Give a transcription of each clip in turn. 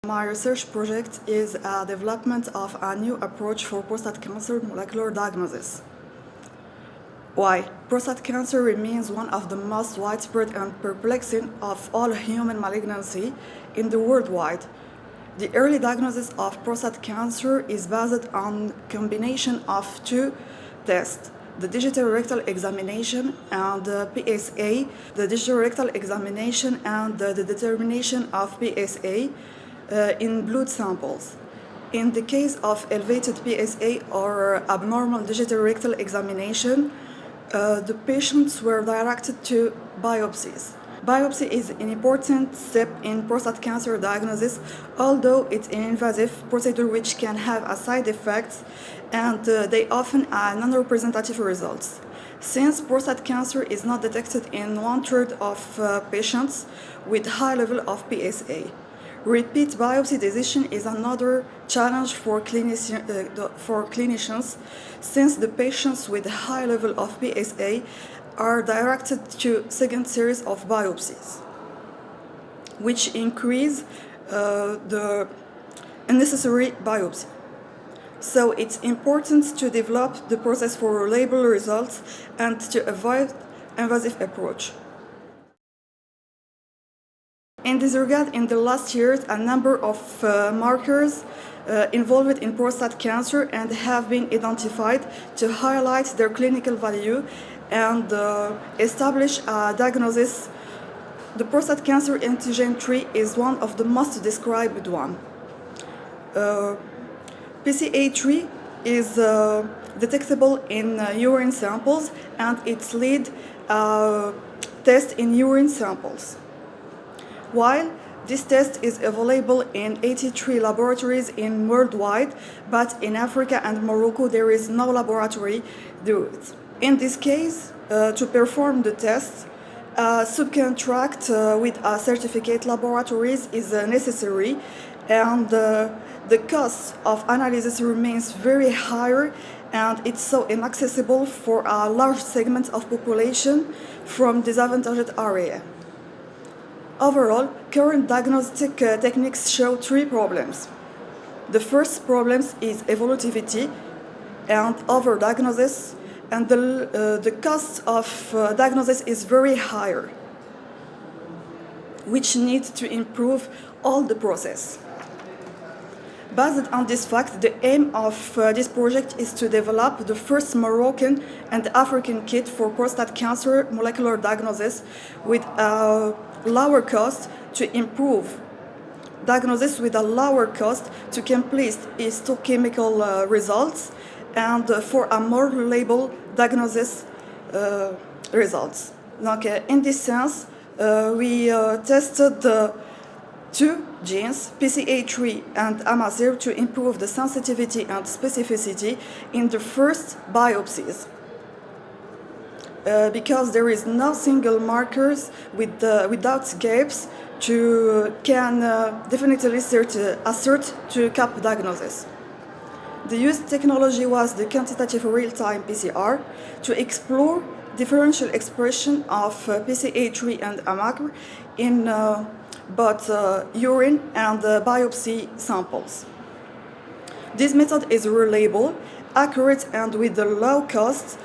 My research project is a development of a new approach for prostate cancer molecular diagnosis. Why? Prostate cancer remains one of the most widespread and perplexing of all human malignancy in the worldwide. The early diagnosis of prostate cancer is based on combination of two tests, the digital rectal examination and PSA, the digital rectal examination and the determination of PSA in blood samples. In the case of elevated PSA or abnormal digital rectal examination, the patients were directed to biopsies. Biopsy is an important step in prostate cancer diagnosis, although it's an invasive procedure which can have a side effects and they often are non-representative results. Since prostate cancer is not detected in 1/3 of patients with high level of PSA. Repeat biopsy decision is another challenge for clinicians since the patients with a high level of PSA are directed to second series of biopsies, which increase the unnecessary biopsy. So it's important to develop the process for reliable results and to avoid invasive approach. In this regard, in the last years, a number of markers involved in prostate cancer and have been identified to highlight their clinical value and establish a diagnosis. The prostate cancer antigen 3 is one of the most described one. PCA3 is detectable in urine samples and its lead test in urine samples. While this test is available in 83 laboratories in worldwide, but in Africa and Morocco there is no laboratory do it. In this case, to perform the test, subcontract with a certificate laboratories is necessary, and the cost of analysis remains very high, and it's so inaccessible for a large segment of population from disadvantaged area. Overall, current diagnostic techniques show three problems. The first problem is evolutivity and overdiagnosis, and the cost of diagnosis is very high, which needs to improve all the process. Based on this fact, the aim of this project is to develop the first Moroccan and African kit for prostate cancer molecular diagnosis with a lower cost to improve diagnosis with a lower cost to complete histochemical results and for a more reliable diagnosis results. Okay, in this sense, we tested the two genes, PCA3 and AMACR, to improve the sensitivity and specificity in the first biopsies. Because there is no single markers without gaps can definitely assert to cap diagnosis. The used technology was the quantitative real-time PCR to explore differential expression of PCA3 and AMACR in both urine and biopsy samples. This method is reliable, accurate, and with a low cost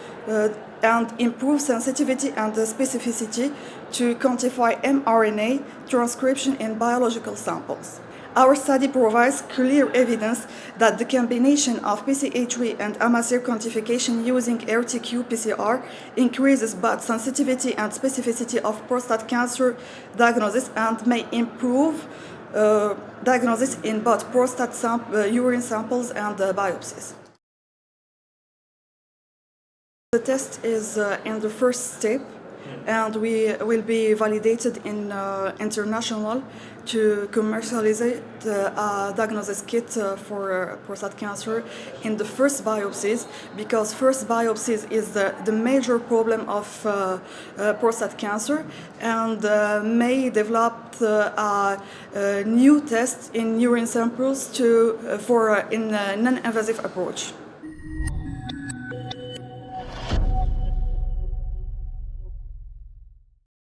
and improve sensitivity and specificity to quantify mRNA transcription in biological samples. Our study provides clear evidence that the combination of PCA3 and AMACR quantification using AORTIC PCR increases both sensitivity and specificity of prostate cancer diagnosis and may improve diagnosis in both prostate urine samples and biopsies. The test is in the first step, and we will be validated in international to commercialize a diagnosis kit for prostate cancer in the first biopsies, because first biopsies is the major problem of prostate cancer, and may develop a new test in urine samples in non-invasive approach.